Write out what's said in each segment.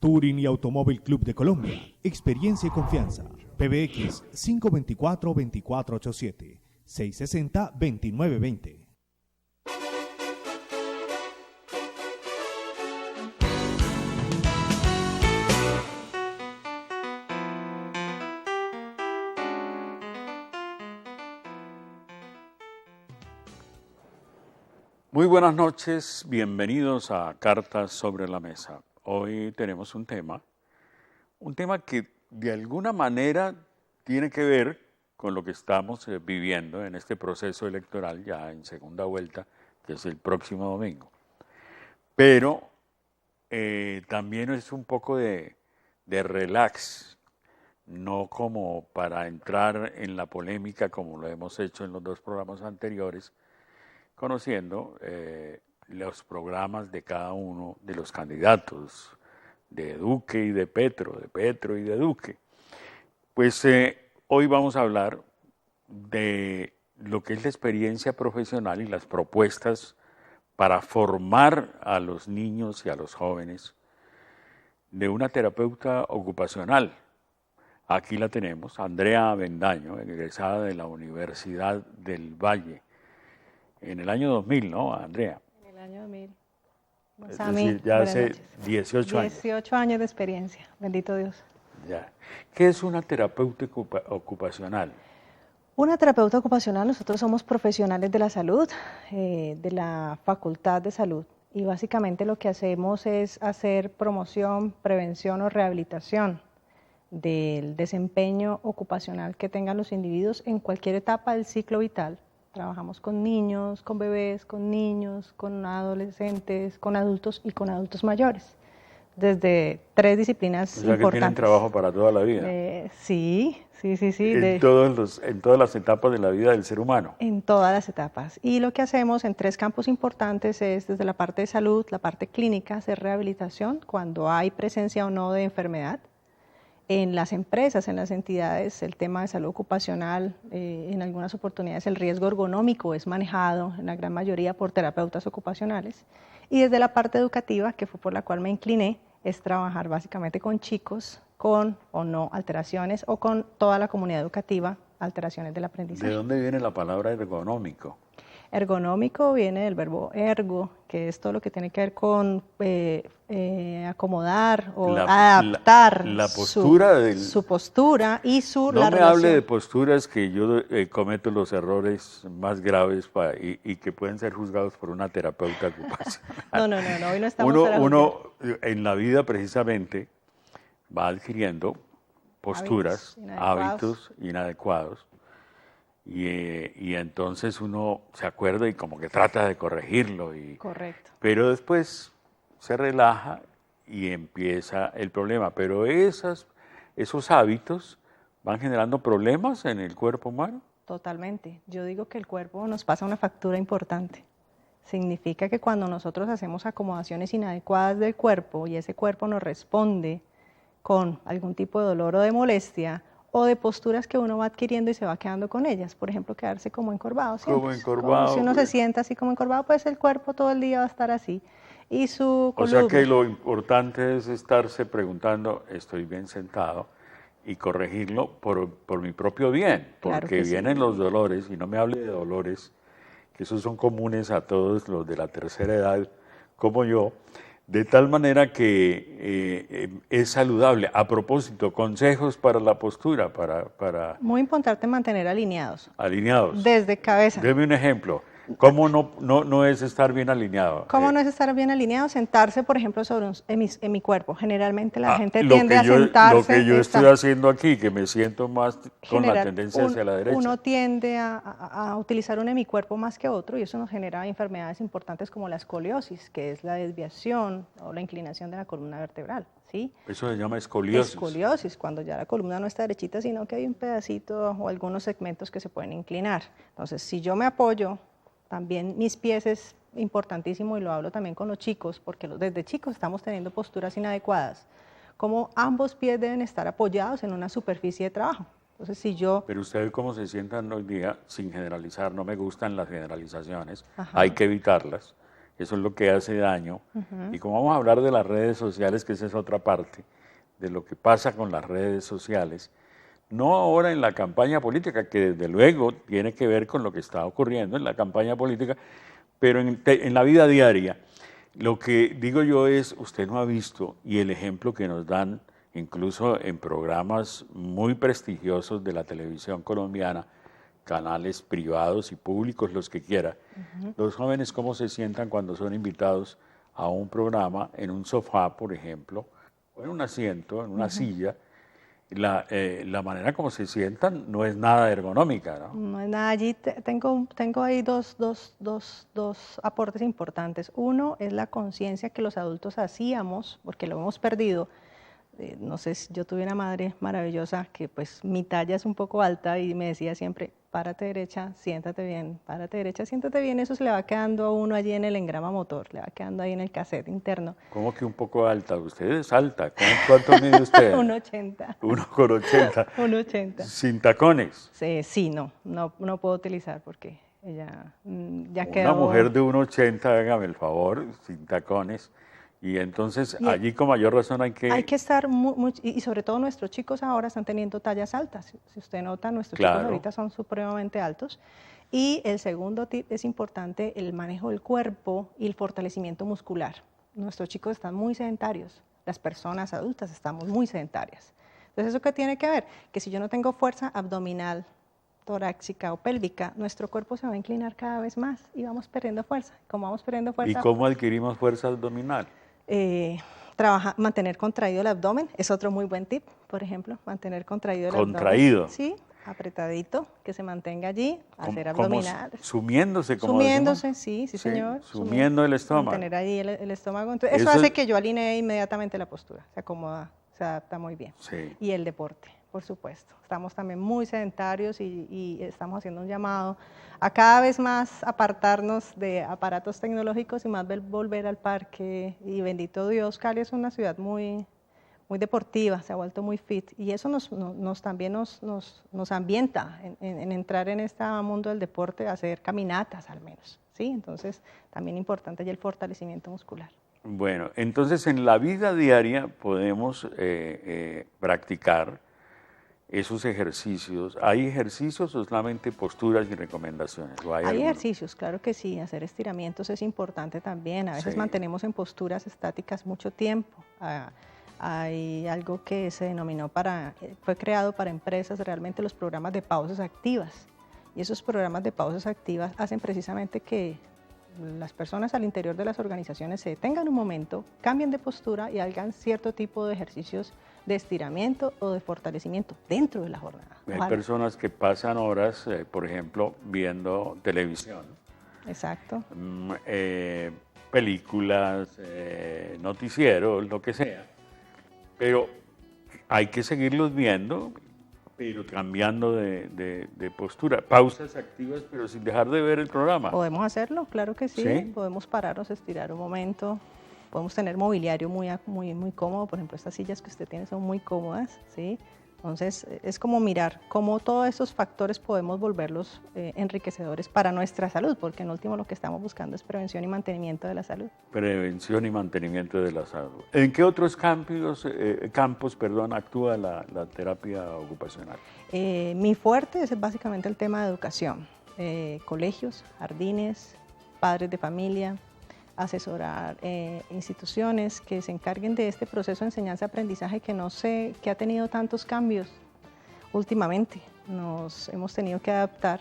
Touring y Automóvil Club de Colombia. Experiencia y confianza. PBX 524-2487. 660-2920. Muy buenas noches, bienvenidos a Cartas sobre la Mesa. Hoy tenemos un tema que de alguna manera tiene que ver con lo que estamos viviendo en este proceso electoral ya en segunda vuelta, que es el próximo domingo. Pero también es un poco de relax, no como para entrar en la polémica como lo hemos hecho en los dos programas anteriores, conociendo los programas de cada uno de los candidatos, de Duque y de Petro y de Duque. Pues hoy vamos a hablar de lo que es la experiencia profesional y las propuestas para formar a los niños y a los jóvenes de una terapeuta ocupacional. Aquí la tenemos, Andrea Avendaño, egresada de la Universidad del Valle. En el año 2000, ¿no, Andrea? En el año 2000. Es decir, ya hace 18 años. 18 años de experiencia, bendito Dios. Ya. ¿Qué es una terapeuta ocupacional? Una terapeuta ocupacional, nosotros somos profesionales de la salud, de la Facultad de Salud, y básicamente lo que hacemos es hacer promoción, prevención o rehabilitación del desempeño ocupacional que tengan los individuos en cualquier etapa del ciclo vital. Trabajamos con niños, con bebés, con niños, con adolescentes, con adultos y con adultos mayores. Desde 3 disciplinas importantes. O sea que tienen trabajo para toda la vida. Sí. En todas las etapas de la vida del ser humano. En todas las etapas. Y lo que hacemos en 3 campos importantes es desde la parte de salud, la parte clínica, hacer rehabilitación cuando hay presencia o no de enfermedad. En las empresas, en las entidades, el tema de salud ocupacional, en algunas oportunidades el riesgo ergonómico es manejado en la gran mayoría por terapeutas ocupacionales. Y desde la parte educativa, que fue por la cual me incliné, es trabajar básicamente con chicos con o no alteraciones o con toda la comunidad educativa, alteraciones del aprendizaje. ¿De dónde viene la palabra ergonómico? Ergonómico viene del verbo ergo, que es todo lo que tiene que ver con acomodar o adaptar la postura su postura y su No la me relación. hable de posturas que yo cometo los errores más graves y que pueden ser juzgados por una terapeuta ocupacional. No, hoy no estamos para juzgar. Uno en la vida precisamente va adquiriendo posturas, hábitos inadecuados. Y entonces uno se acuerda y como que trata de corregirlo. Correcto. Pero después se relaja y empieza el problema. Pero esos hábitos van generando problemas en el cuerpo humano. Totalmente. Yo digo que el cuerpo nos pasa una factura importante. Significa que cuando nosotros hacemos acomodaciones inadecuadas del cuerpo y ese cuerpo nos responde con algún tipo de dolor o de molestia, o de posturas que uno va adquiriendo y se va quedando con ellas. Por ejemplo, quedarse como encorvado. Como encorvado. Como si uno se sienta así como encorvado, pues el cuerpo todo el día va a estar así. Y su columna. O sea que lo importante es estarse preguntando, ¿estoy bien sentado? Y corregirlo por mi propio bien. Claro Porque que vienen sí. los dolores, y no me hable de dolores, que esos son comunes a todos los de la tercera edad, como yo, de tal manera que es saludable. A propósito, consejos para la postura, para Muy importante mantener alineados. Alineados. Desde cabeza. Deme un ejemplo. ¿Cómo no es estar bien alineado? ¿Cómo no es estar bien alineado? Sentarse, por ejemplo, en mi cuerpo. Generalmente la gente tiende a sentarse. Lo que yo estoy haciendo aquí, que me siento más con la tendencia hacia la derecha. Uno tiende a utilizar un hemicuerpo más que otro y eso nos genera enfermedades importantes como la escoliosis, que es la desviación o la inclinación de la columna vertebral. ¿Sí? Eso se llama escoliosis. Escoliosis, cuando ya la columna no está derechita, sino que hay un pedacito o algunos segmentos que se pueden inclinar. Entonces, si yo me apoyo, también mis pies es importantísimo y lo hablo también con los chicos, porque desde chicos estamos teniendo posturas inadecuadas, como ambos pies deben estar apoyados en una superficie de trabajo. Entonces, si yo... Pero ustedes cómo se sientan hoy día, sin generalizar, no me gustan las generalizaciones, Ajá. hay que evitarlas. eso es lo que hace daño. Y como vamos a hablar de las redes sociales, que esa es otra parte, de lo que pasa con las redes sociales, no ahora en la campaña política, que desde luego tiene que ver con lo que está ocurriendo en la campaña política, pero en la vida diaria. Lo que digo yo es, usted no ha visto, y el ejemplo que nos dan incluso en programas muy prestigiosos de la televisión colombiana, canales privados y públicos, los que quiera, los jóvenes cómo se sientan cuando son invitados a un programa en un sofá, por ejemplo, o en un asiento, en una silla. La manera como se sientan no es nada ergonómica, ¿no? No es nada. Allí tengo ahí dos aportes importantes. Uno es la conciencia que los adultos hacíamos, porque lo hemos perdido. No sé, yo tuve una madre maravillosa que pues mi talla es un poco alta y me decía siempre, párate derecha, siéntate bien, párate derecha, siéntate bien. Eso se le va quedando a uno allí en el engrama motor, le va quedando ahí en el cassette interno. ¿Cómo que un poco alta? Usted es alta. ¿Cuánto mide usted? 1,80. 1,80. 1,80. ¿Sin tacones? Sí, no puedo utilizar porque ella ya Una quedó. mujer de 1,80, hágame el favor, sin tacones. Y entonces allí con mayor razón hay que estar y sobre todo nuestros chicos ahora están teniendo tallas altas. Si usted nota, nuestros chicos ahorita son supremamente altos. Y el segundo tip es importante, el manejo del cuerpo y el fortalecimiento muscular. Nuestros chicos están muy sedentarios, las personas adultas estamos muy sedentarias. Entonces, ¿eso qué tiene que ver? Que si yo no tengo fuerza abdominal, torácica o pélvica, nuestro cuerpo se va a inclinar cada vez más y vamos perdiendo fuerza. Como vamos perdiendo fuerza. ¿Y cómo adquirimos fuerza abdominal? Mantener contraído el abdomen es otro muy buen tip, por ejemplo, mantener contraído el abdomen. ¿Contraído? Sí, apretadito, que se mantenga allí, hacer abdominales. Sumiéndose, como Sumiéndose, decimos. sí, señor. Sumiendo el estómago. Mantener ahí el estómago. Entonces, eso hace que yo alinee inmediatamente la postura, se acomoda, se adapta muy bien. Sí. Y el deporte, por supuesto. Estamos también muy sedentarios y estamos haciendo un llamado a cada vez más apartarnos de aparatos tecnológicos y más volver al parque. Y bendito Dios, Cali es una ciudad muy deportiva, se ha vuelto muy fit y eso también nos ambienta en entrar en este mundo del deporte, hacer caminatas al menos, ¿sí? Entonces también importante ya el fortalecimiento muscular. Bueno, entonces en la vida diaria podemos practicar esos ejercicios. ¿Hay ejercicios o solamente posturas y recomendaciones? Hay ejercicios, claro que sí, hacer estiramientos es importante también. A veces mantenemos en posturas estáticas mucho tiempo. Hay algo que se denominó fue creado para empresas, realmente los programas de pausas activas. Y esos programas de pausas activas hacen precisamente que las personas al interior de las organizaciones se detengan un momento, cambien de postura y hagan cierto tipo de ejercicios de estiramiento o de fortalecimiento dentro de la jornada. Hay personas que pasan horas, por ejemplo, viendo televisión. Exacto. Películas, noticieros, lo que sea. Pero hay que seguirlos viendo, pero cambiando de postura. Pausas activas, pero sin dejar de ver el programa. Podemos hacerlo, claro que sí. Podemos pararnos, estirar un momento. Podemos tener mobiliario muy cómodo. Por ejemplo, estas sillas que usted tiene son muy cómodas, ¿sí? Entonces, es como mirar cómo todos esos factores podemos volverlos enriquecedores para nuestra salud, porque en último lo que estamos buscando es prevención y mantenimiento de la salud. Prevención y mantenimiento de la salud. ¿En qué otros campos actúa la terapia ocupacional? Mi fuerte es básicamente el tema de educación. Colegios, jardines, padres de familia, asesorar instituciones que se encarguen de este proceso de enseñanza-aprendizaje que ha tenido tantos cambios últimamente. Nos hemos tenido que adaptar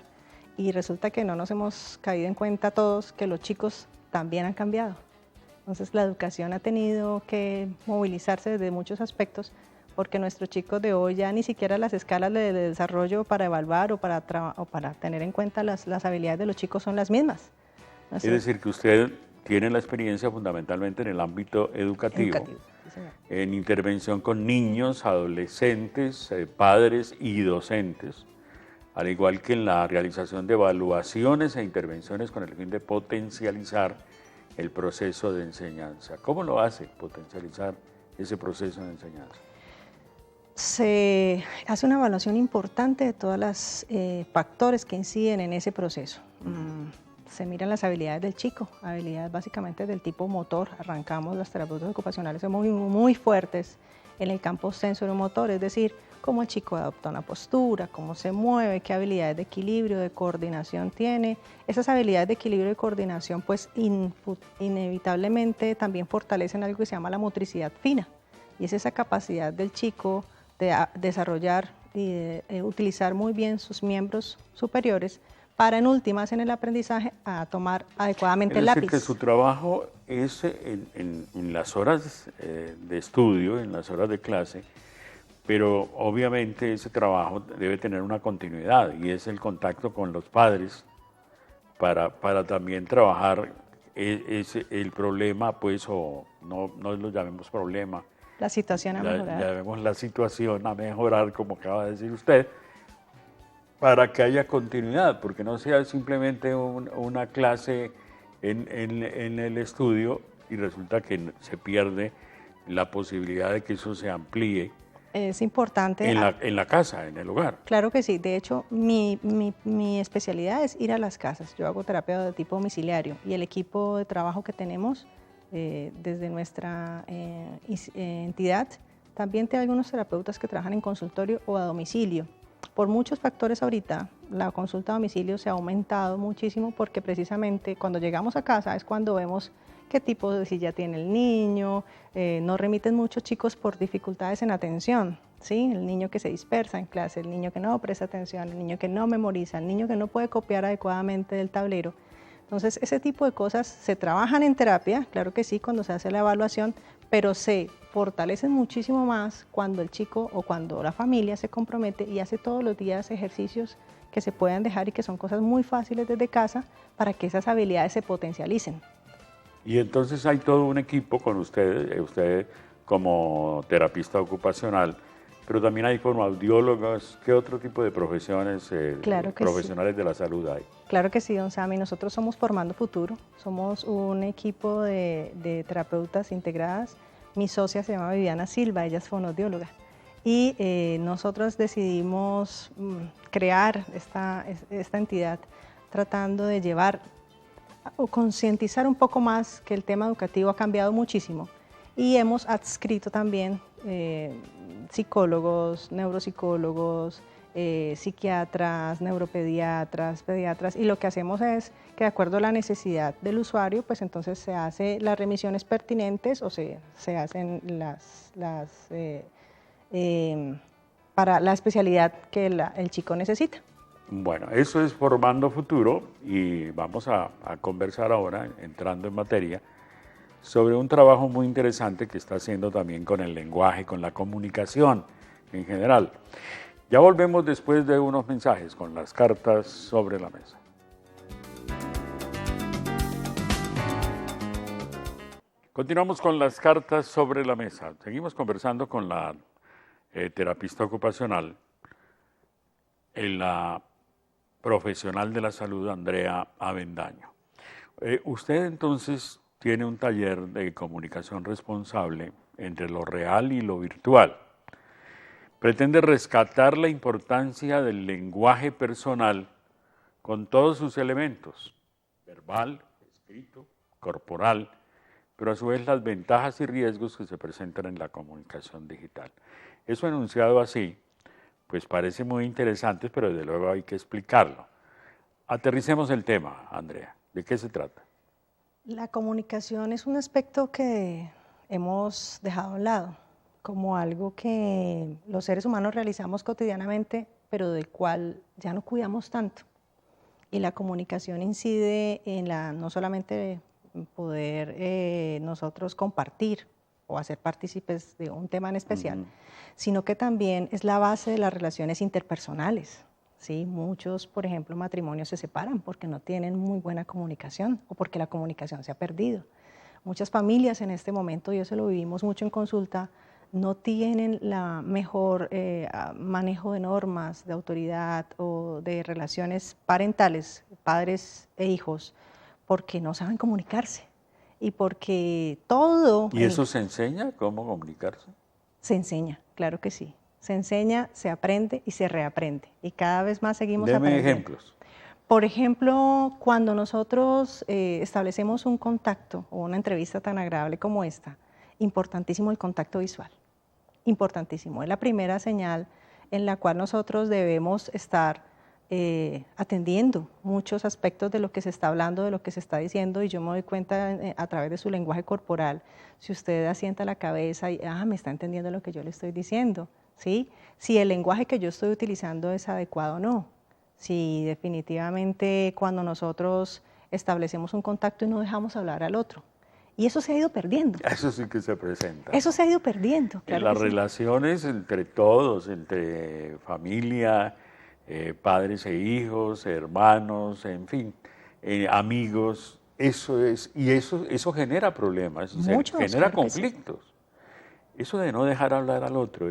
y resulta que no nos hemos caído en cuenta todos que los chicos también han cambiado. Entonces la educación ha tenido que movilizarse desde muchos aspectos porque nuestros chicos de hoy ya ni siquiera las escalas de desarrollo para evaluar o para tener en cuenta las habilidades de los chicos son las mismas. Es decir, que usted tiene la experiencia fundamentalmente en el ámbito educativo, sí, señor. En intervención con niños, adolescentes, padres y docentes, al igual que en la realización de evaluaciones e intervenciones con el fin de potencializar el proceso de enseñanza. ¿Cómo lo hace potencializar ese proceso de enseñanza? Se hace una evaluación importante de todos los factores que inciden en ese proceso. se miran las habilidades del chico, habilidades básicamente del tipo motor. Arrancamos, las terapeutas ocupacionales son muy fuertes en el campo sensoromotor, es decir, cómo el chico adopta una postura, cómo se mueve, qué habilidades de equilibrio, de coordinación tiene. Esas habilidades de equilibrio y coordinación pues inevitablemente también fortalecen algo que se llama la motricidad fina, y es esa capacidad del chico de desarrollar y de utilizar muy bien sus miembros superiores para en últimas en el aprendizaje a tomar adecuadamente el lápiz. Es decir, que su trabajo es en las horas de estudio, en las horas de clase, pero obviamente ese trabajo debe tener una continuidad y es el contacto con los padres para también trabajar el problema, pues, o no lo llamemos problema. La situación a mejorar. Llamemos la situación a mejorar, como acaba de decir usted, para que haya continuidad, porque no sea simplemente una clase en el estudio y resulta que se pierde la posibilidad de que eso se amplíe. Es importante. En la casa, en el hogar. Claro que sí. De hecho, mi especialidad es ir a las casas. Yo hago terapia de tipo domiciliario y el equipo de trabajo que tenemos desde nuestra entidad también tiene algunos terapeutas que trabajan en consultorio o a domicilio. Por muchos factores ahorita, la consulta a domicilio se ha aumentado muchísimo porque precisamente cuando llegamos a casa es cuando vemos qué tipo de silla tiene el niño, nos remiten muchos chicos por dificultades en atención, ¿sí? El niño que se dispersa en clase, el niño que no presta atención, el niño que no memoriza, el niño que no puede copiar adecuadamente del tablero. Entonces, ese tipo de cosas se trabajan en terapia, claro que sí, cuando se hace la evaluación, pero se fortalecen muchísimo más cuando el chico o cuando la familia se compromete y hace todos los días ejercicios que se puedan dejar y que son cosas muy fáciles desde casa para que esas habilidades se potencialicen. Y entonces hay todo un equipo con usted como terapista ocupacional, pero también hay como audiólogos. ¿Qué otro tipo de profesiones, profesionales de la salud hay? Claro que sí, don Sammy. Nosotros somos Formando Futuro, somos un equipo de terapeutas integradas. Mi socia se llama Viviana Silva, ella es fonoaudióloga. Y nosotros decidimos crear esta entidad tratando de llevar o concientizar un poco más que el tema educativo ha cambiado muchísimo. Y hemos adscrito también psicólogos, neuropsicólogos, psiquiatras, neuropediatras, pediatras, y lo que hacemos es que de acuerdo a la necesidad del usuario, pues entonces se hace las remisiones pertinentes o se hacen para la especialidad que el chico necesita. Bueno, eso es Formando Futuro y vamos a conversar ahora, entrando en materia, sobre un trabajo muy interesante que está haciendo también con el lenguaje, con la comunicación en general. Ya volvemos después de unos mensajes con las cartas sobre la mesa. Continuamos con las cartas sobre la mesa. Seguimos conversando con la terapista ocupacional, la profesional de la salud, Andrea Avendaño. Usted entonces tiene un taller de comunicación responsable entre lo real y lo virtual. Pretende rescatar la importancia del lenguaje personal con todos sus elementos, verbal, escrito, corporal, pero a su vez las ventajas y riesgos que se presentan en la comunicación digital. Eso enunciado así, pues parece muy interesante, pero desde luego hay que explicarlo. Aterricemos el tema, Andrea. ¿De qué se trata? La comunicación es un aspecto que hemos dejado a un lado, como algo que los seres humanos realizamos cotidianamente, pero del cual ya no cuidamos tanto. Y la comunicación incide en no solamente poder nosotros compartir o hacer partícipes de un tema en especial, sino que también es la base de las relaciones interpersonales. ¿Sí? Muchos, por ejemplo, matrimonios se separan porque no tienen muy buena comunicación o porque la comunicación se ha perdido. Muchas familias en este momento, y eso lo vivimos mucho en consulta, no tienen la mejor manejo de normas, de autoridad o de relaciones parentales, padres e hijos, porque no saben comunicarse y porque todo... ¿Y eso se enseña? ¿Cómo comunicarse? Se enseña, claro que sí. Se enseña, se aprende y se reaprende. Y cada vez más seguimos aprendiendo. Deme ejemplos. Por ejemplo, cuando nosotros establecemos un contacto o una entrevista tan agradable como esta, importantísimo el contacto visual, importantísimo. Es la primera señal en la cual nosotros debemos estar atendiendo muchos aspectos de lo que se está hablando, de lo que se está diciendo, y yo me doy cuenta a través de su lenguaje corporal, si usted asienta la cabeza y, me está entendiendo lo que yo le estoy diciendo, ¿sí? Si el lenguaje que yo estoy utilizando es adecuado o no. Si definitivamente cuando nosotros establecemos un contacto y no dejamos hablar al otro. Y eso se ha ido perdiendo. Eso sí que se presenta. Eso se ha ido perdiendo. Claro, en las relaciones entre todos, entre familia, padres e hijos, hermanos, en fin, amigos, eso genera problemas, genera conflictos. Eso de no dejar hablar al otro,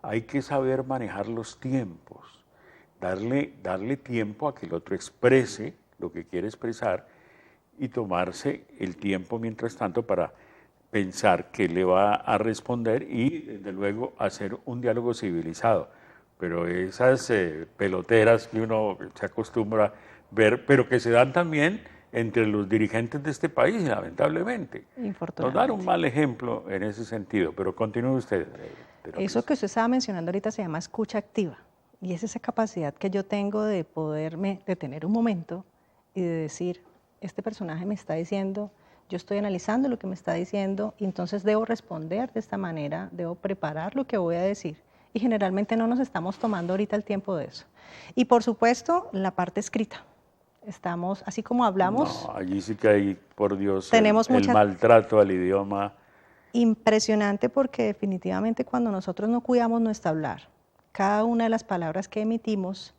hay que saber manejar los tiempos. Darle tiempo a que el otro exprese lo que quiere expresar y tomarse el tiempo mientras tanto para pensar qué le va a responder y desde luego hacer un diálogo civilizado. Pero esas peloteras que uno se acostumbra a ver, pero que se dan también entre los dirigentes de este país, lamentablemente. Nos dan un mal ejemplo en ese sentido, pero continúe usted. Eso que usted estaba mencionando ahorita se llama escucha activa. Y es esa capacidad que yo tengo de poderme detener un momento y de decir, este personaje me está diciendo, yo estoy analizando lo que me está diciendo, y entonces debo responder de esta manera, debo preparar lo que voy a decir. Y generalmente no nos estamos tomando ahorita el tiempo de eso. Y por supuesto, la parte escrita. Estamos, así como hablamos... No, allí sí que hay, por Dios, tenemos el maltrato al idioma. Impresionante, porque definitivamente cuando nosotros no cuidamos nuestro hablar, cada una de las palabras que emitimos,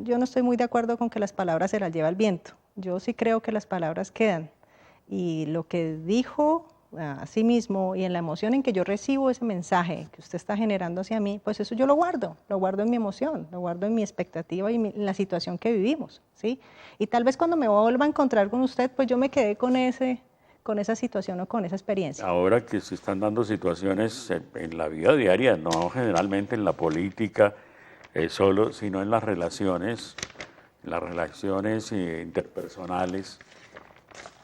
yo no estoy muy de acuerdo con que las palabras se las lleva el viento. Yo sí creo que las palabras quedan. Y lo que dijo a sí mismo y en la emoción en que yo recibo ese mensaje que usted está generando hacia mí, pues eso yo lo guardo en mi emoción, lo guardo en mi expectativa y en la situación que vivimos, ¿sí? Y tal vez cuando me vuelva a encontrar con usted, pues yo me quedé con esa situación o con esa experiencia. Ahora que se están dando situaciones en la vida diaria, no generalmente en la política solo, sino en las relaciones interpersonales,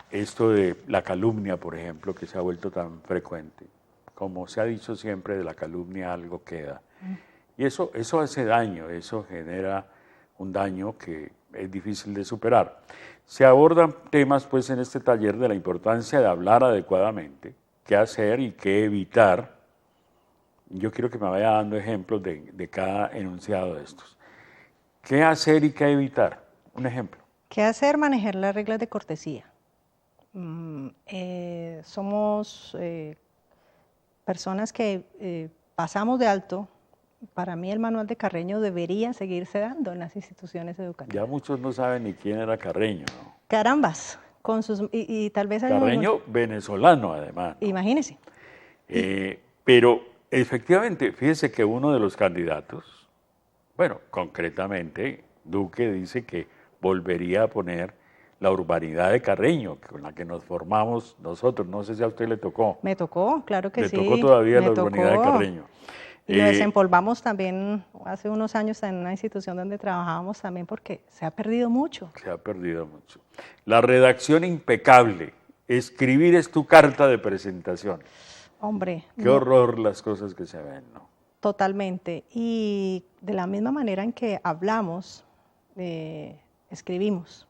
esto de la calumnia, por ejemplo, que se ha vuelto tan frecuente. Como se ha dicho siempre, de la calumnia algo queda. Y eso hace daño, eso genera un daño que es difícil de superar. Se abordan temas pues en este taller de la importancia de hablar adecuadamente, qué hacer y qué evitar. Yo quiero que me vaya dando ejemplos de cada enunciado de estos. ¿Qué hacer y qué evitar? Un ejemplo. ¿Qué hacer? Manejar las reglas de cortesía. Somos personas que pasamos de alto. Para mí el manual de Carreño debería seguirse dando en las instituciones educativas. Ya muchos no saben ni quién era Carreño, ¿no? Carambas, y tal vez... Carreño venezolano, además, ¿no? Imagínese. Pero efectivamente, fíjese que uno de los candidatos, bueno, concretamente, Duque dice que volvería a poner la urbanidad de Carreño, con la que nos formamos nosotros. No sé si a usted le tocó. Me tocó, claro que sí. Le tocó todavía la urbanidad de Carreño. Y lo desempolvamos también hace unos años en una institución donde trabajábamos también, porque se ha perdido mucho. Se ha perdido mucho. La redacción impecable. Escribir es tu carta de presentación. Hombre. Qué horror las cosas que se ven, ¿no? Totalmente. Y de la misma manera en que hablamos, escribimos.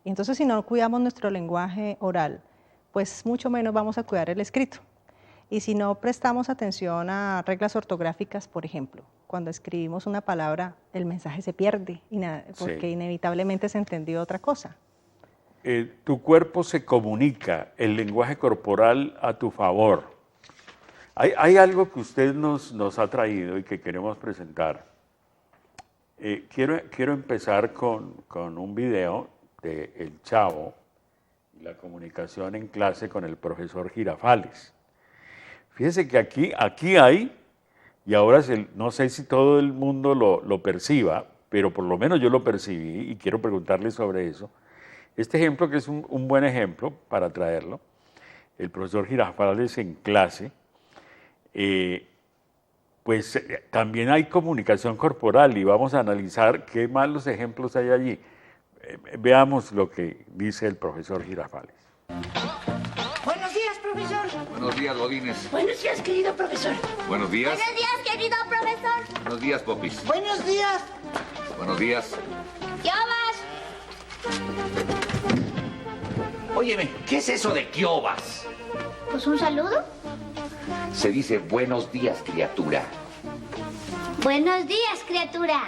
Y entonces si no cuidamos nuestro lenguaje oral, pues mucho menos vamos a cuidar el escrito. Y si no prestamos atención a reglas ortográficas, por ejemplo, cuando escribimos una palabra, el mensaje se pierde, porque inevitablemente se entendió otra cosa. Tu cuerpo se comunica, el lenguaje corporal a tu favor. Hay algo que usted nos ha traído y que queremos presentar. Quiero empezar con un video de El Chavo y la comunicación en clase con el profesor Girafales. Fíjese que aquí hay, y ahora no sé si todo el mundo lo perciba, pero por lo menos yo lo percibí y quiero preguntarle sobre eso. Este ejemplo, que es un buen ejemplo para traerlo, el profesor Girafales en clase, pues también hay comunicación corporal y vamos a analizar qué malos ejemplos hay allí. Veamos lo que dice el profesor Girafales. Buenos días, profesor. Buenos días, Godínez. Buenos días, querido profesor. Buenos días. Buenos días, querido profesor. Buenos días, Popis. Buenos días. Buenos días. ¿Quiobas? Óyeme, ¿qué es eso de quiobas? Pues un saludo. Se dice buenos días, criatura. Buenos días, criatura.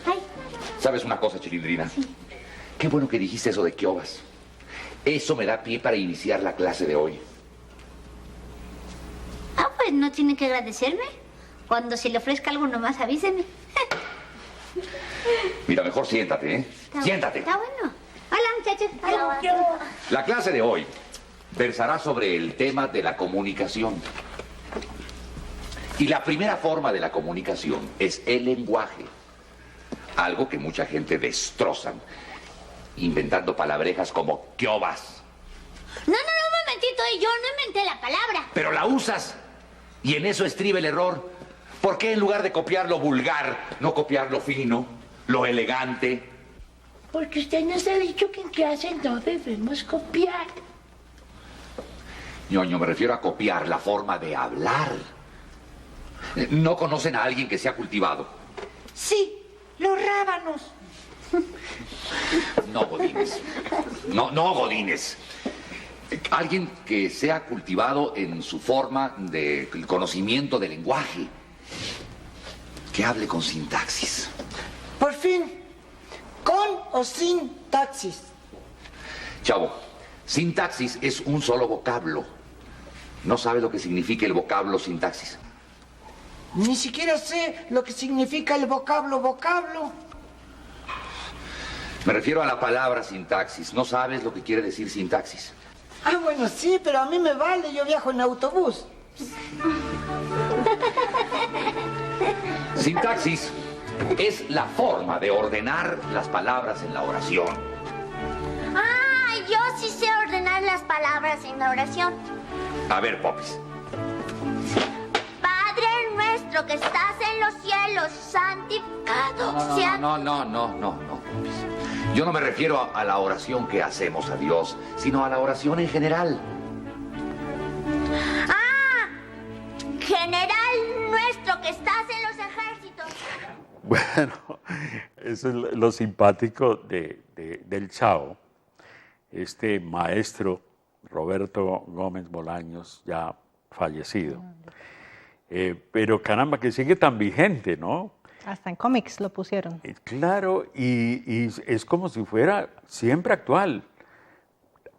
Ay, ¿Sabes una cosa, Chilindrina? Sí. Qué bueno que dijiste eso de quiobas. Eso me da pie para iniciar la clase de hoy. pues no tiene que agradecerme. Cuando se le ofrezca algo nomás avíseme. Mira, mejor siéntate, ¿eh? Siéntate. Está bueno. Hola, muchachos. Hola. La clase de hoy versará sobre el tema de la comunicación. Y la primera forma de la comunicación es el lenguaje. Algo que mucha gente destrozan, inventando palabrejas como quiobas. No, un momentito, yo no inventé la palabra. Pero la usas, y en eso estriba el error. ¿Por qué en lugar de copiar lo vulgar, no copiar lo fino, lo elegante? Porque usted nos ha dicho que en clase no debemos copiar. Ñoño, me refiero a copiar la forma de hablar. ¿No conocen a alguien que sea cultivado? Sí, los rábanos. No, Godínez. No, Godínez. Alguien que sea cultivado en su forma de conocimiento del lenguaje. Que hable con sintaxis. Por fin, con o sin taxis. Chavo, sintaxis es un solo vocablo. ¿No sabe lo que significa el vocablo sintaxis? Ni siquiera sé lo que significa el vocablo. Me refiero a la palabra sintaxis. ¿No sabes lo que quiere decir sintaxis? Ah, bueno, sí, pero a mí me vale, yo viajo en autobús. Sintaxis es la forma de ordenar las palabras en la oración. Ah, yo sí sé ordenar las palabras en la oración. A ver, Popis. Padre nuestro que estás en los cielos, santificado sea... No, Popis. Yo no me refiero a la oración que hacemos a Dios, sino a la oración en general. Ah, general nuestro que estás en los ejércitos. Bueno, eso es lo simpático del Chavo. Este maestro Roberto Gómez Bolaños, ya fallecido. Pero caramba, que sigue tan vigente, ¿no? Hasta en cómics lo pusieron. Claro, y es como si fuera siempre actual.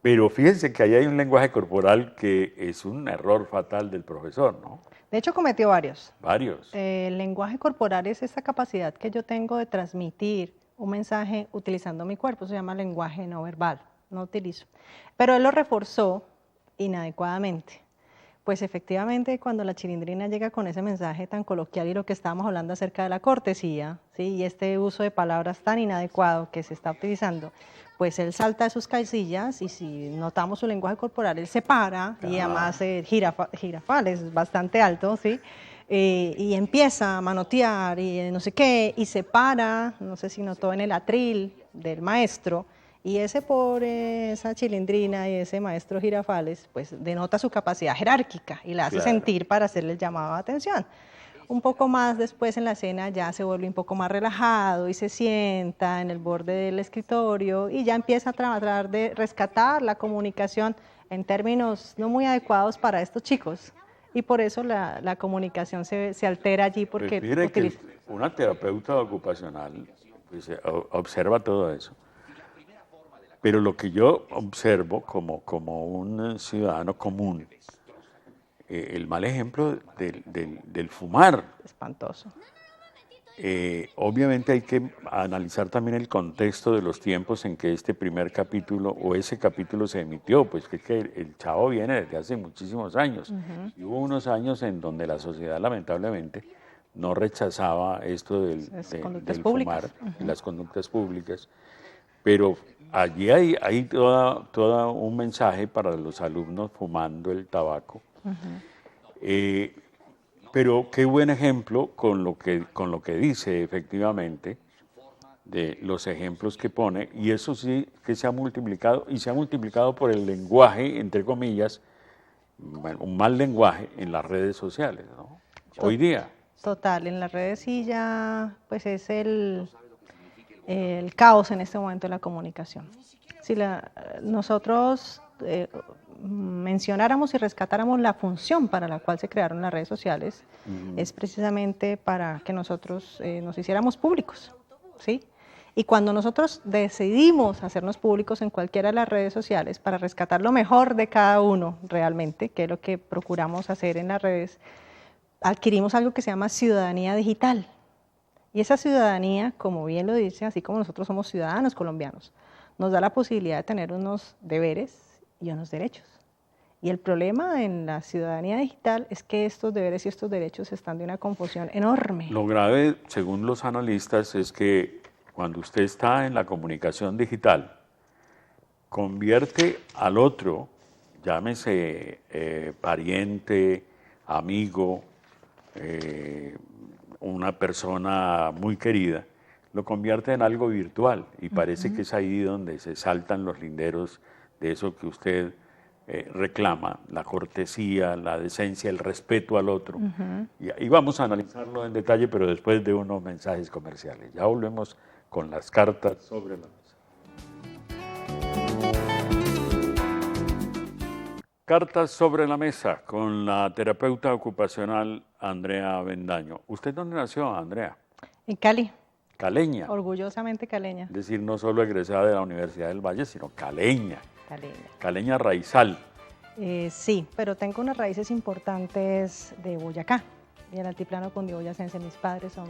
Pero fíjense que ahí hay un lenguaje corporal que es un error fatal del profesor, ¿no? De hecho, cometió varios. Varios. El lenguaje corporal es esa capacidad que yo tengo de transmitir un mensaje utilizando mi cuerpo. Se llama lenguaje no verbal. No utilizo. Pero él lo reforzó inadecuadamente. Pues efectivamente, cuando la Chilindrina llega con ese mensaje tan coloquial y lo que estábamos hablando acerca de la cortesía, ¿sí? Y este uso de palabras tan inadecuado que se está utilizando, pues él salta de sus casillas y si notamos su lenguaje corporal, él se para y además jirafal es bastante alto, ¿sí? Y empieza a manotear y no sé qué, y se para, no sé si notó en el atril del maestro, y ese pobre, esa Chilindrina y ese maestro Girafales, pues denota su capacidad jerárquica y la hace sentir para hacerle el llamado de atención. Un poco más después en la escena ya se vuelve un poco más relajado y se sienta en el borde del escritorio y ya empieza a tratar de rescatar la comunicación en términos no muy adecuados para estos chicos. Y por eso la comunicación se altera allí porque... Pues mire que una terapeuta ocupacional pues, observa todo eso. Pero lo que yo observo como un ciudadano común, el mal ejemplo del fumar. Espantoso. Obviamente hay que analizar también el contexto de los tiempos en que este primer capítulo o ese capítulo se emitió, pues que el Chavo viene desde hace muchísimos años. Y hubo unos años en donde la sociedad lamentablemente no rechazaba esto del fumar y las conductas públicas, pero allí hay todo un mensaje para los alumnos fumando el tabaco. Pero qué buen ejemplo con lo que dice efectivamente, de los ejemplos que pone, y eso sí que se ha multiplicado, y se ha multiplicado por el lenguaje, entre comillas, bueno, un mal lenguaje en las redes sociales, ¿no? Hoy día. Total, en las redes sí ya pues es el caos en este momento de la comunicación. Si nosotros mencionáramos y rescatáramos la función para la cual se crearon las redes sociales, es precisamente para que nosotros nos hiciéramos públicos, ¿sí? Y cuando nosotros decidimos hacernos públicos en cualquiera de las redes sociales para rescatar lo mejor de cada uno realmente, que es lo que procuramos hacer en las redes, adquirimos algo que se llama ciudadanía digital. Y esa ciudadanía, como bien lo dice, así como nosotros somos ciudadanos colombianos, nos da la posibilidad de tener unos deberes y unos derechos. Y el problema en la ciudadanía digital es que estos deberes y estos derechos están de una confusión enorme. Lo grave, según los analistas, es que cuando usted está en la comunicación digital, convierte al otro, llámese pariente, amigo, una persona muy querida, lo convierte en algo virtual y parece que es ahí donde se saltan los linderos de eso que usted reclama, la cortesía, la decencia, el respeto al otro. Y vamos a analizarlo en detalle, pero después de unos mensajes comerciales. Ya volvemos con las cartas sobre la mesa. Cartas sobre la mesa con la terapeuta ocupacional Andrea Avendaño. ¿Usted dónde nació, Andrea? En Cali. Caleña. Orgullosamente caleña. Es decir, no solo egresada de la Universidad del Valle, sino caleña. Caleña. Caleña raizal. Sí, pero tengo unas raíces importantes de Boyacá, y el altiplano cundiboyacense. Mis padres son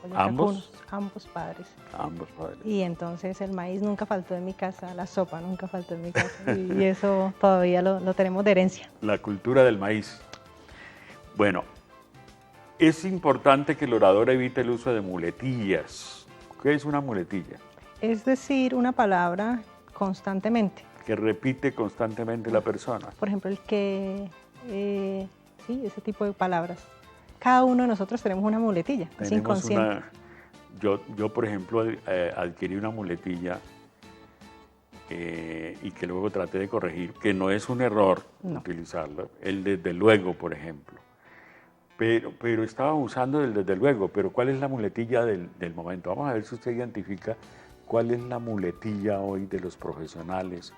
boyacacunos, ambos padres. Ambos padres. Y entonces el maíz nunca faltó en mi casa, la sopa nunca faltó en mi casa, y eso todavía lo tenemos de herencia. La cultura del maíz. Bueno, es importante que el orador evite el uso de muletillas. ¿Qué es una muletilla? Es decir, una palabra constantemente. Que repite constantemente la persona. Por ejemplo, el que, sí, ese tipo de palabras. Cada uno de nosotros tenemos una muletilla, es inconsciente. Yo, por ejemplo, adquirí una muletilla y que luego traté de corregir, que no es un error utilizarlo, el desde luego, por ejemplo. Pero estaba usando el desde luego, pero ¿cuál es la muletilla del momento? Vamos a ver si usted identifica cuál es la muletilla hoy de los profesionales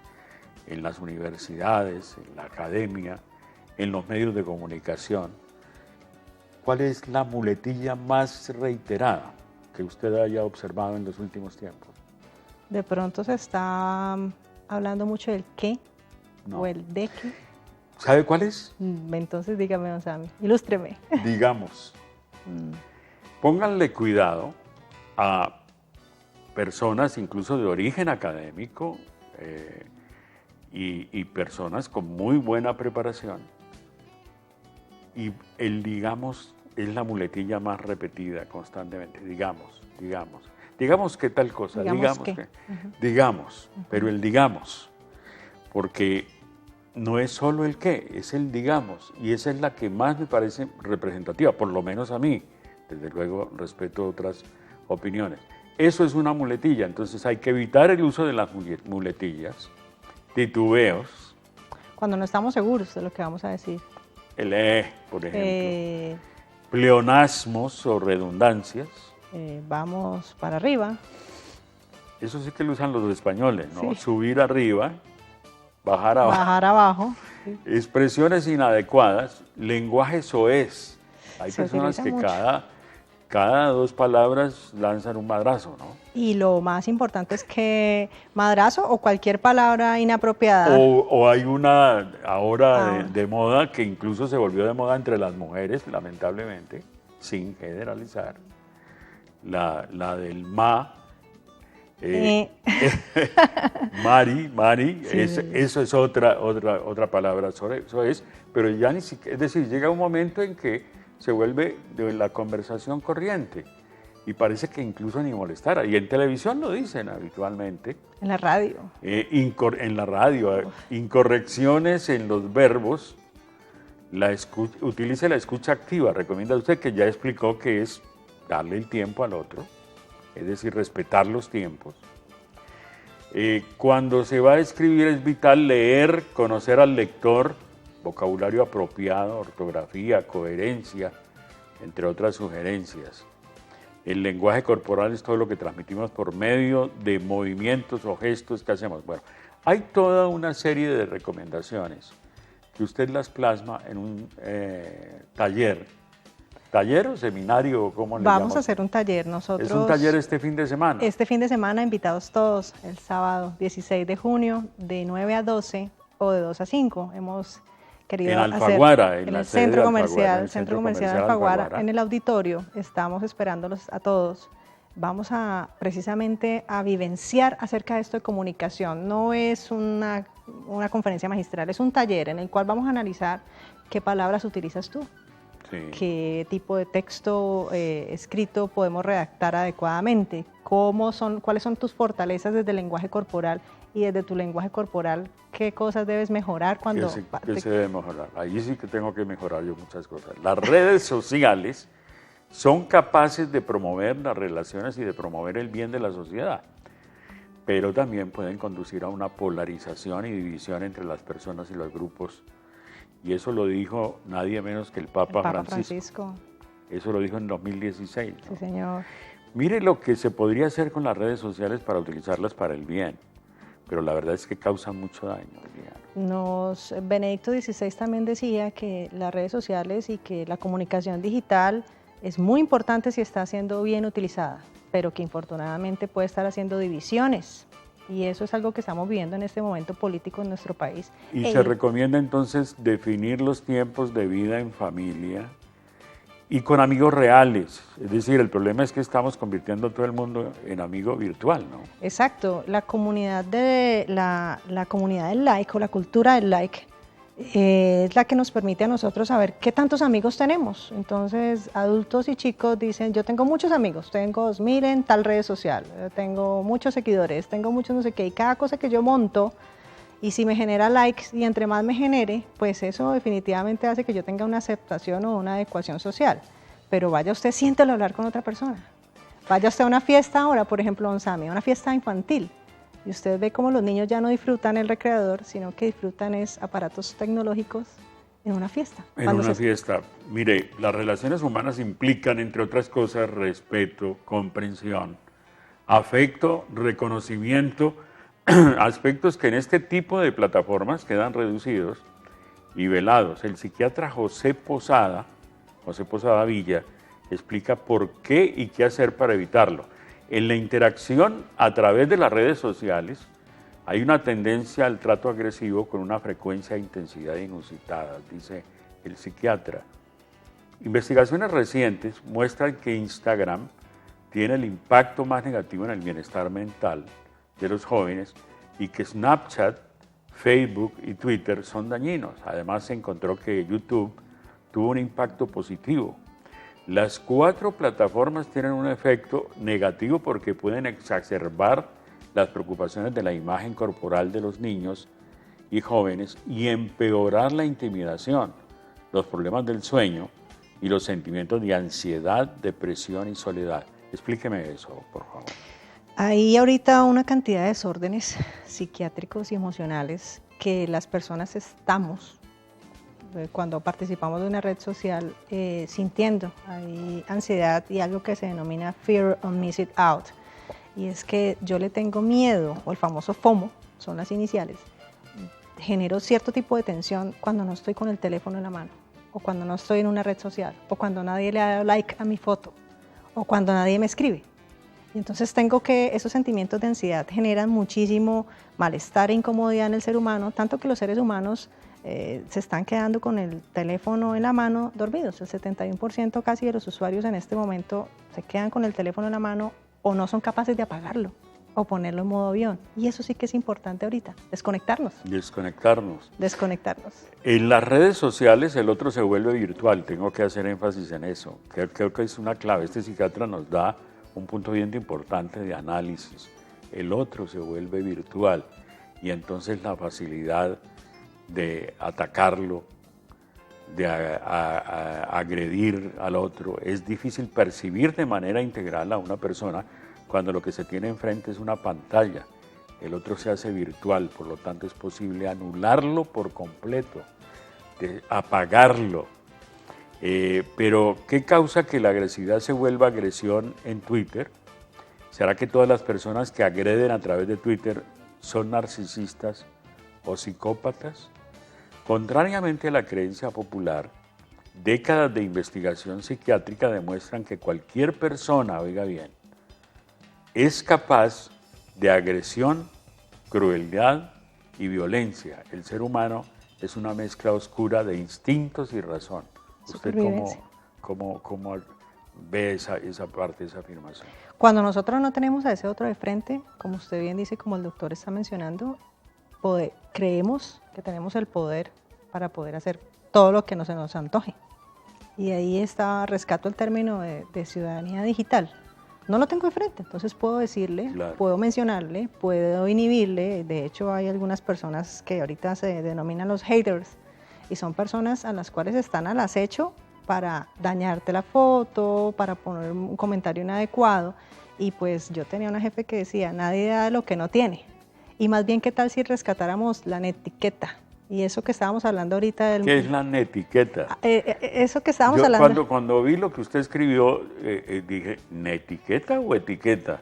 en las universidades, en la academia, en los medios de comunicación. ¿Cuál es la muletilla más reiterada que usted haya observado en los últimos tiempos? De pronto se está hablando mucho del qué o el de qué. ¿Sabe cuál es? Entonces dígame, don Sammy, ilústreme. Digamos. Pónganle cuidado a personas incluso de origen académico y personas con muy buena preparación. Y el digamos es la muletilla más repetida constantemente. Digamos que tal cosa, digamos, pero el digamos, porque no es solo el qué, es el digamos, y esa es la que más me parece representativa, por lo menos a mí. Desde luego respeto otras opiniones. Eso es una muletilla, entonces hay que evitar el uso de las muletillas, titubeos. Cuando no estamos seguros de lo que vamos a decir. El por ejemplo. Pleonasmos o redundancias. Vamos para arriba. Eso sí que lo usan los españoles, ¿no? Sí. Subir arriba, bajar abajo. Sí. Expresiones inadecuadas, lenguaje soez. Hay personas que cada dos palabras lanzan un madrazo, ¿no? Y lo más importante es que madrazo o cualquier palabra inapropiada. O hay una ahora de moda que incluso se volvió de moda entre las mujeres, lamentablemente, sin generalizar, la del Mari, sí. Eso es otra palabra soez, pero ya ni siquiera, es decir, llega un momento en que se vuelve de la conversación corriente y parece que incluso ni molestara. Y en televisión lo dicen habitualmente. En la radio. En la radio, incorrecciones en los verbos utilice la escucha activa. Recomienda usted, que ya explicó que es darle el tiempo al otro, es decir, respetar los tiempos. Cuando se va a escribir es vital leer, conocer al lector, vocabulario apropiado, ortografía, coherencia, entre otras sugerencias. El lenguaje corporal es todo lo que transmitimos por medio de movimientos o gestos que hacemos. Bueno, hay toda una serie de recomendaciones que usted las plasma en un taller. ¿Taller o seminario? ¿Cómo le Vamos llamamos? a hacer un taller nosotros. ¿Es un taller este fin de semana? Este fin de semana, invitados todos, el sábado 16 de junio, de 9 a 12 o de 2 a 5. Hemos querido en Alfaguara, hacer en el la sede centro de comercial, Alfaguara, el centro comercial de Alfaguara, en el auditorio. Estamos esperándolos a todos. Vamos a precisamente a vivenciar acerca de esto de comunicación. No es una conferencia magistral, es un taller en el cual vamos a analizar qué palabras utilizas tú, Sí. qué tipo de texto escrito podemos redactar adecuadamente, cuáles son tus fortalezas desde el lenguaje corporal y desde tu lenguaje corporal, qué cosas debes mejorar cuando... ¿Qué se debe mejorar? Ahí sí que tengo que mejorar yo muchas cosas. Las redes sociales son capaces de promover las relaciones y de promover el bien de la sociedad, pero también pueden conducir a una polarización y división entre las personas y los grupos. Y eso lo dijo nadie menos que el Papa Francisco. Eso lo dijo en 2016, ¿no? Sí, señor. Mire lo que se podría hacer con las redes sociales para utilizarlas para el bien, pero la verdad es que causan mucho daño. Benedicto XVI también decía que las redes sociales y que la comunicación digital es muy importante si está siendo bien utilizada, pero que infortunadamente puede estar haciendo divisiones. Y eso es algo que estamos viviendo en este momento político en nuestro país. Y se recomienda entonces definir los tiempos de vida en familia y con amigos reales. Es decir, el problema es que estamos convirtiendo a todo el mundo en amigo virtual, ¿no? Exacto. La comunidad la comunidad del like o la cultura del like es la que nos permite a nosotros saber qué tantos amigos tenemos. Entonces, adultos y chicos dicen, yo tengo muchos amigos, tengo 2000 en tal red social, tengo muchos seguidores, tengo muchos no sé qué, y cada cosa que yo monto, y si me genera likes y entre más me genere, pues eso definitivamente hace que yo tenga una aceptación o una adecuación social. Pero vaya usted, siéntelo a hablar con otra persona. Vaya usted a una fiesta ahora, por ejemplo, Don Sammy, una fiesta infantil. Y usted ve cómo los niños ya no disfrutan el recreador, sino que disfrutan aparatos tecnológicos en una fiesta. En una fiesta. Mire, las relaciones humanas implican, entre otras cosas, respeto, comprensión, afecto, reconocimiento, aspectos que en este tipo de plataformas quedan reducidos y velados. El psiquiatra José Posada Villa, explica por qué y qué hacer para evitarlo. En la interacción a través de las redes sociales hay una tendencia al trato agresivo con una frecuencia e intensidad inusitada, dice el psiquiatra. Investigaciones recientes muestran que Instagram tiene el impacto más negativo en el bienestar mental de los jóvenes y que Snapchat, Facebook y Twitter son dañinos. Además, se encontró que YouTube tuvo un impacto positivo. Las 4 plataformas tienen un efecto negativo porque pueden exacerbar las preocupaciones de la imagen corporal de los niños y jóvenes y empeorar la intimidación, los problemas del sueño y los sentimientos de ansiedad, depresión y soledad. Explíqueme eso, por favor. Hay ahorita una cantidad de desórdenes psiquiátricos y emocionales que las personas estamos cuando participamos de una red social sintiendo. Hay ansiedad y algo que se denomina fear of missing out, y es que yo le tengo miedo, o el famoso FOMO, son las iniciales, genero cierto tipo de tensión cuando no estoy con el teléfono en la mano, o cuando no estoy en una red social, o cuando nadie le ha dado like a mi foto, o cuando nadie me escribe. Y entonces esos sentimientos de ansiedad generan muchísimo malestar e incomodidad en el ser humano, tanto que los seres humanos se están quedando con el teléfono en la mano dormidos. El 71% casi de los usuarios en este momento se quedan con el teléfono en la mano o no son capaces de apagarlo o ponerlo en modo avión. Y eso sí que es importante ahorita, desconectarnos. En las redes sociales el otro se vuelve virtual, tengo que hacer énfasis en eso. Creo que es una clave. Este psiquiatra nos da un punto bien importante de análisis. El otro se vuelve virtual y entonces la facilidad de atacarlo, de agredir al otro. Es difícil percibir de manera integral a una persona cuando lo que se tiene enfrente es una pantalla. El otro se hace virtual, por lo tanto es posible anularlo por completo, apagarlo. Pero ¿qué causa que la agresividad se vuelva agresión en Twitter? ¿Será que todas las personas que agreden a través de Twitter son narcisistas o psicópatas? Contrariamente a la creencia popular, décadas de investigación psiquiátrica demuestran que cualquier persona, oiga bien, es capaz de agresión, crueldad y violencia. El ser humano es una mezcla oscura de instintos y razón. ¿Usted cómo ve esa parte, esa afirmación? Cuando nosotros no tenemos a ese otro de frente, como usted bien dice, como el doctor está mencionando, creemos que tenemos el poder para poder hacer todo lo que no se nos antoje. Y ahí rescato el término de ciudadanía digital. No lo tengo de frente, entonces puedo decirle, claro, puedo mencionarle, puedo inhibirle. De hecho, hay algunas personas que ahorita se denominan los haters y son personas a las cuales están al acecho para dañarte la foto, para poner un comentario inadecuado. Y pues yo tenía una jefe que decía, nadie da lo que no tiene. Y más bien, ¿qué tal si rescatáramos la netiqueta? Y eso que estábamos hablando ahorita del... ¿Qué es la netiqueta? Eso que estábamos hablando... Cuando vi lo que usted escribió, dije, ¿netiqueta o etiqueta?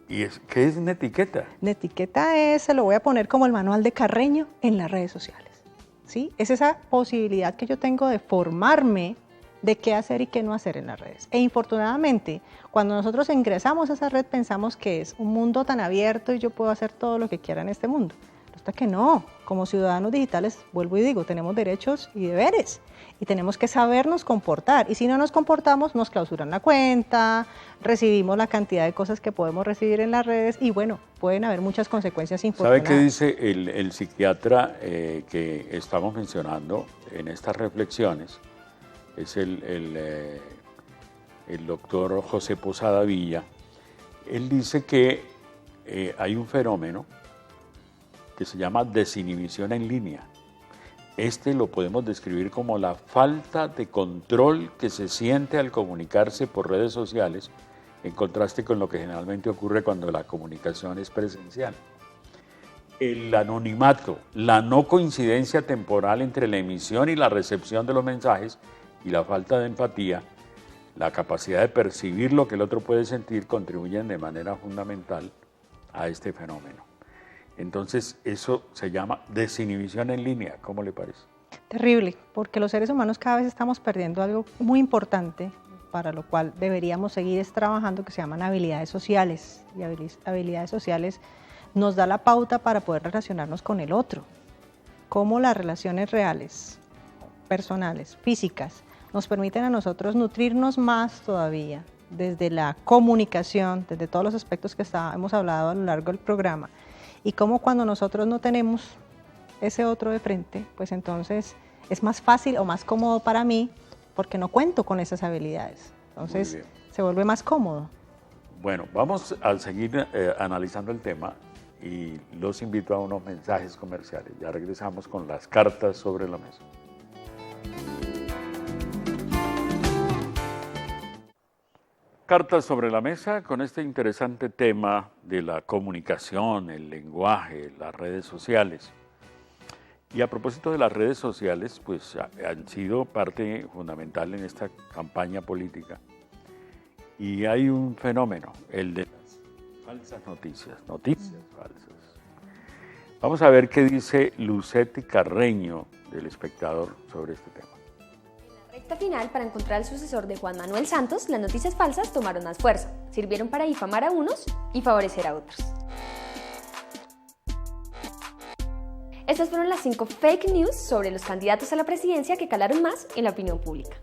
¿Qué es netiqueta? Netiqueta se lo voy a poner como el manual de Carreño en las redes sociales. ¿Sí? Es esa posibilidad que yo tengo de formarme de qué hacer y qué no hacer en las redes. E infortunadamente, cuando nosotros ingresamos a esa red, pensamos que es un mundo tan abierto y yo puedo hacer todo lo que quiera en este mundo. Resulta que no. Como ciudadanos digitales, vuelvo y digo, tenemos derechos y deberes y tenemos que sabernos comportar. Y si no nos comportamos, nos clausuran la cuenta, recibimos la cantidad de cosas que podemos recibir en las redes y bueno, pueden haber muchas consecuencias infortunadas. ¿Sabe qué dice el psiquiatra que estamos mencionando en estas reflexiones? Es el doctor José Posada Villa. Él dice que hay un fenómeno que se llama desinhibición en línea. Lo podemos describir como la falta de control que se siente al comunicarse por redes sociales, en contraste con lo que generalmente ocurre cuando la comunicación es presencial. El anonimato, la no coincidencia temporal entre la emisión y la recepción de los mensajes y la falta de empatía, la capacidad de percibir lo que el otro puede sentir, contribuyen de manera fundamental a este fenómeno. Entonces, eso se llama desinhibición en línea. ¿Cómo le parece? Terrible, porque los seres humanos cada vez estamos perdiendo algo muy importante, para lo cual deberíamos seguir trabajando, que se llaman habilidades sociales. Y habilidades sociales nos da la pauta para poder relacionarnos con el otro. Cómo las relaciones reales, personales, físicas, nos permiten a nosotros nutrirnos más todavía, desde la comunicación, desde todos los aspectos que hemos hablado a lo largo del programa. Y cómo cuando nosotros no tenemos ese otro de frente, pues entonces es más fácil o más cómodo para mí porque no cuento con esas habilidades. Entonces se vuelve más cómodo. Bueno, vamos a seguir analizando el tema y los invito a unos mensajes comerciales. Ya regresamos con las cartas sobre la mesa. Cartas sobre la mesa con este interesante tema de la comunicación, el lenguaje, las redes sociales. Y a propósito de las redes sociales, pues han sido parte fundamental en esta campaña política. Y hay un fenómeno, el de las falsas noticias falsas. Vamos a ver qué dice Lucety Carreño del Espectador sobre este tema. Recta final, para encontrar al sucesor de Juan Manuel Santos, las noticias falsas tomaron más fuerza, sirvieron para difamar a unos y favorecer a otros. Estas fueron las 5 fake news sobre los candidatos a la presidencia que calaron más en la opinión pública.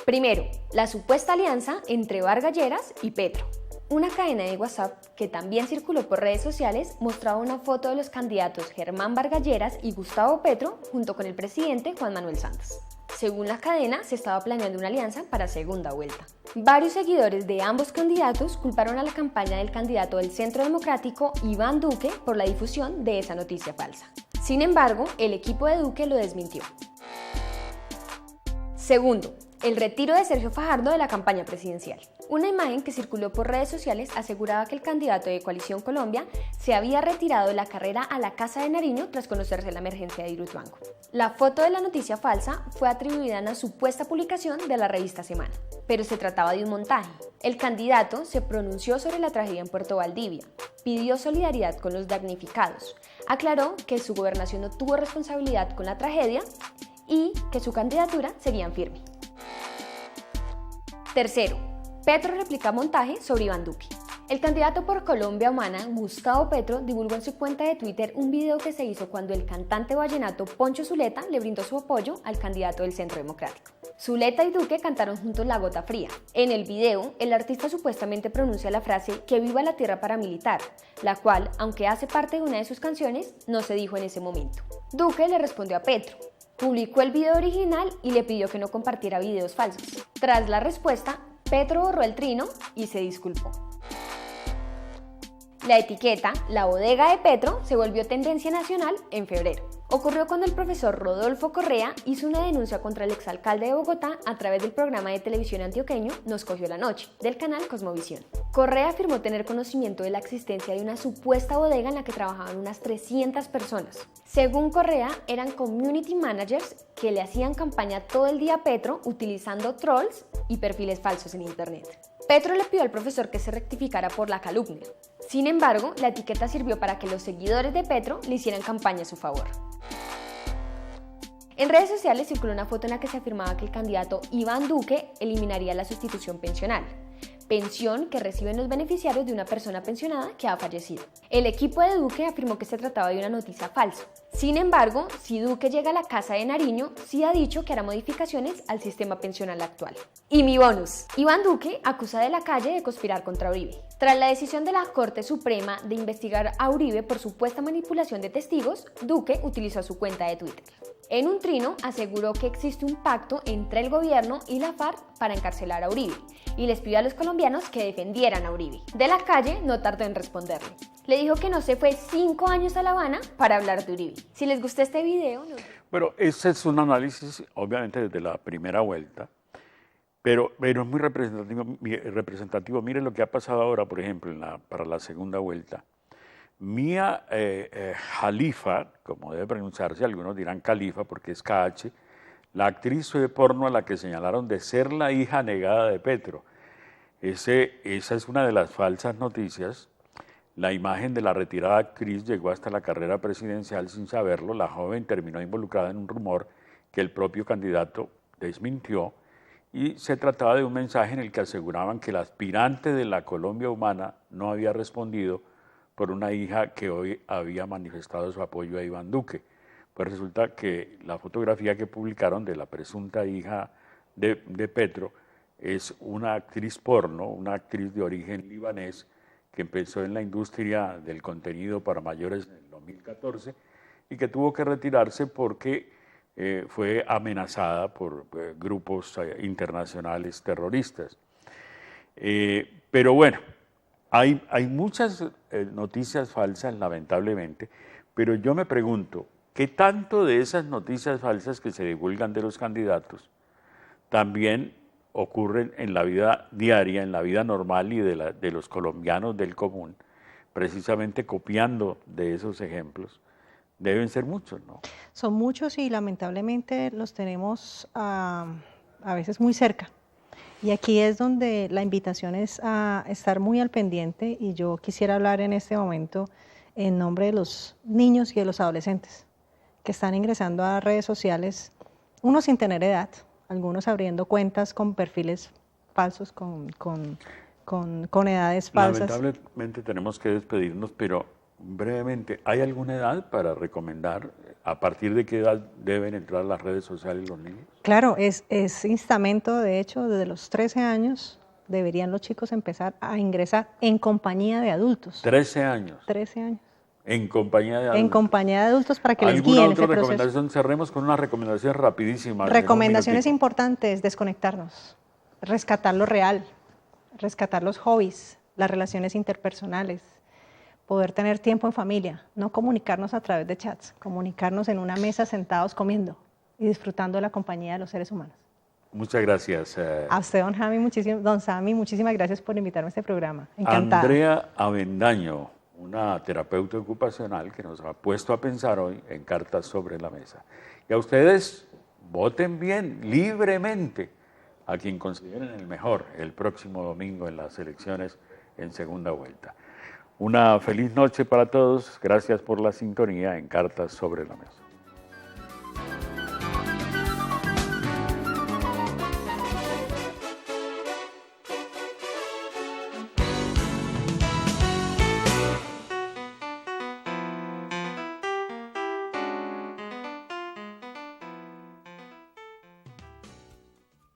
Primero, la supuesta alianza entre Vargas Lleras y Petro. Una cadena de WhatsApp que también circuló por redes sociales mostraba una foto de los candidatos Germán Vargas Lleras y Gustavo Petro junto con el presidente Juan Manuel Santos. Según la cadena, se estaba planeando una alianza para segunda vuelta. Varios seguidores de ambos candidatos culparon a la campaña del candidato del Centro Democrático, Iván Duque, por la difusión de esa noticia falsa. Sin embargo, el equipo de Duque lo desmintió. Segundo, el retiro de Sergio Fajardo de la campaña presidencial. Una imagen que circuló por redes sociales aseguraba que el candidato de Coalición Colombia se había retirado de la carrera a la Casa de Nariño tras conocerse la emergencia de Hidroituango. La foto de la noticia falsa fue atribuida a una supuesta publicación de la revista Semana, pero se trataba de un montaje. El candidato se pronunció sobre la tragedia en Puerto Valdivia, pidió solidaridad con los damnificados, aclaró que su gobernación no tuvo responsabilidad con la tragedia y que su candidatura seguía en firme. Tercero, Petro replica montaje sobre Iván Duque. El candidato por Colombia Humana, Gustavo Petro, divulgó en su cuenta de Twitter un video que se hizo cuando el cantante vallenato Poncho Zuleta le brindó su apoyo al candidato del Centro Democrático. Zuleta y Duque cantaron juntos La Gota Fría. En el video, el artista supuestamente pronuncia la frase "Que viva la tierra paramilitar", la cual, aunque hace parte de una de sus canciones, no se dijo en ese momento. Duque le respondió a Petro, publicó el video original y le pidió que no compartiera videos falsos. Tras la respuesta, Petro borró el trino y se disculpó. La etiqueta "La bodega de Petro" se volvió tendencia nacional en febrero. Ocurrió cuando el profesor Rodolfo Correa hizo una denuncia contra el exalcalde de Bogotá a través del programa de televisión antioqueño Nos Cogió la Noche, del canal Cosmovisión. Correa afirmó tener conocimiento de la existencia de una supuesta bodega en la que trabajaban unas 300 personas. Según Correa, eran community managers que le hacían campaña todo el día a Petro utilizando trolls y perfiles falsos en internet. Petro le pidió al profesor que se rectificara por la calumnia. Sin embargo, la etiqueta sirvió para que los seguidores de Petro le hicieran campaña a su favor. En redes sociales circuló una foto en la que se afirmaba que el candidato Iván Duque eliminaría la sustitución pensional, pensión que reciben los beneficiarios de una persona pensionada que ha fallecido. El equipo de Duque afirmó que se trataba de una noticia falsa. Sin embargo, si Duque llega a la Casa de Nariño, sí ha dicho que hará modificaciones al sistema pensional actual. Y mi bonus: Iván Duque acusa de La Calle de conspirar contra Uribe. Tras la decisión de la Corte Suprema de investigar a Uribe por supuesta manipulación de testigos, Duque utilizó su cuenta de Twitter. En un trino aseguró que existe un pacto entre el gobierno y la FARC para encarcelar a Uribe y les pidió a los colombianos que defendieran a Uribe. De La Calle no tardó en responderle. Le dijo que no se fue 5 años a La Habana para hablar de Uribe. Si les gustó este video... Bueno, ese es un análisis, obviamente, desde la primera vuelta, pero es muy representativo. Miren lo que ha pasado ahora, por ejemplo, para la segunda vuelta. Mia Khalifa, como debe pronunciarse, algunos dirán Khalifa porque es KH, la actriz de porno a la que señalaron de ser la hija negada de Petro. Esa es una de las falsas noticias. La imagen de la retirada actriz llegó hasta la carrera presidencial sin saberlo. La joven terminó involucrada en un rumor que el propio candidato desmintió y se trataba de un mensaje en el que aseguraban que el aspirante de la Colombia Humana no había respondido por una hija que hoy había manifestado su apoyo a Iván Duque. Pues resulta que la fotografía que publicaron de la presunta hija de Petro es una actriz porno, una actriz de origen libanés que empezó en la industria del contenido para mayores en el 2014 y que tuvo que retirarse porque fue amenazada por grupos internacionales terroristas. Pero bueno, hay muchas noticias falsas, lamentablemente, pero yo me pregunto, ¿qué tanto de esas noticias falsas que se divulgan de los candidatos también ocurren en la vida diaria, en la vida normal y de los colombianos del común, precisamente copiando de esos ejemplos? Deben ser muchos, ¿no? Son muchos y lamentablemente los tenemos a veces muy cerca. Y aquí es donde la invitación es a estar muy al pendiente, y yo quisiera hablar en este momento en nombre de los niños y de los adolescentes que están ingresando a redes sociales, unos sin tener edad, algunos abriendo cuentas con perfiles falsos, con edades falsas. Lamentablemente tenemos que despedirnos, pero brevemente, ¿hay alguna edad para recomendar a partir de qué edad deben entrar a las redes sociales los niños? Claro, es instamento, de hecho, desde los 13 años deberían los chicos empezar a ingresar en compañía de adultos. 13 años. 13 años. En compañía de adultos. En compañía de adultos para que les guíen ¿Alguna ese otra proceso? recomendación? Cerremos con una recomendación rapidísima. Recomendaciones importantes: desconectarnos, rescatar lo real, rescatar los hobbies, las relaciones interpersonales, poder tener tiempo en familia, no comunicarnos a través de chats, comunicarnos en una mesa sentados comiendo y disfrutando de la compañía de los seres humanos. Muchas gracias. A usted, don Sami, muchísimas gracias por invitarme a este programa. Encantada. Andrea Avendaño, una terapeuta ocupacional que nos ha puesto a pensar hoy en Cartas sobre la Mesa. Y a ustedes, voten bien, libremente, a quien consideren el mejor el próximo domingo en las elecciones en segunda vuelta. Una feliz noche para todos. Gracias por la sintonía en Cartas sobre la Mesa.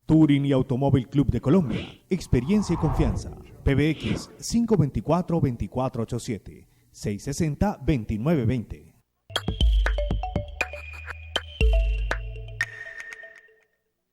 Touring y Automóvil Club de Colombia. Experiencia y confianza. PBX 524-2487. 660-2920.